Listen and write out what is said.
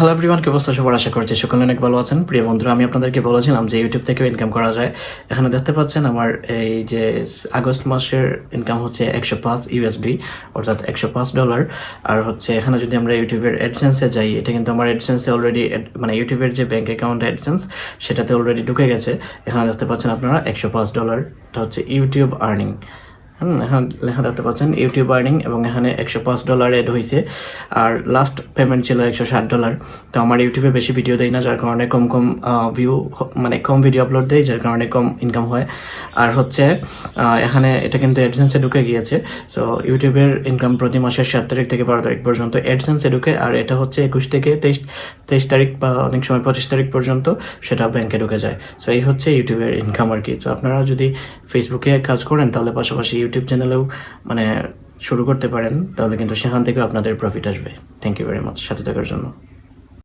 Hello everyone, কি অবস্থা সবার? আশা করছি সকলে অনেক ভালো আছেন। প্রিয় বন্ধুরা, আমি আপনাদেরকে বলেছিলাম যে ইউটিউব থেকে ইনকাম করা যায়। এখানে দেখতে পাচ্ছেন আমার এই যে আগস্ট মাসের ইনকাম হচ্ছে 105 ইউএসডি, অর্থাৎ $105। আর হচ্ছে এখানে যদি আমরা ইউটিউবের অ্যাডসেন্সে যাই, এটা কিন্তু আমার অ্যাডসেন্সে অলরেডি মানে ইউটিউবের যে ব্যাঙ্ক অ্যাকাউন্ট অ্যাডসেন্স সেটাতে অলরেডি ঢুকে গেছে। এখানে দেখতে পাচ্ছেন আপনারা $105, এটা হচ্ছে ইউটিউব আর্নিং। এখানে লেখা দেখতে পাচ্ছেন ইউটিউব আর্নিং, এবং এখানে $105 এড হয়েছে। আর লাস্ট পেমেন্ট ছিল $160। তো আমার ইউটিউবে বেশি ভিডিও দেয় না, যার কারণে কম ভিউ, মানে কম ভিডিও আপলোড দেয়, যার কারণে কম ইনকাম হয়। আর হচ্ছে এখানে এটা কিন্তু অ্যাডসেন্সে ঢুকে গিয়েছে। সো ইউটিউবের ইনকাম প্রতি মাসের 7 তারিখ থেকে 12 তারিখ পর্যন্ত অ্যাডসেন্সে ঢুকে, আর এটা হচ্ছে 21 থেকে 23 তারিখ বা অনেক সময় 25 তারিখ পর্যন্ত সেটা ব্যাংকে ঢুকে যায়। সো এই হচ্ছে ইউটিউবের ইনকাম আর কি। তো আপনারা যদি ফেসবুকে কাজ করেন তাহলে পাশাপাশি ইউটিউব চ্যানেলেও মানে শুরু করতে পারেন, তাহলে কিন্তু সেখান থেকেও আপনাদের প্রফিট আসবে। থ্যাংক ইউ ভেরি মাচ সাথে থাকার জন্য।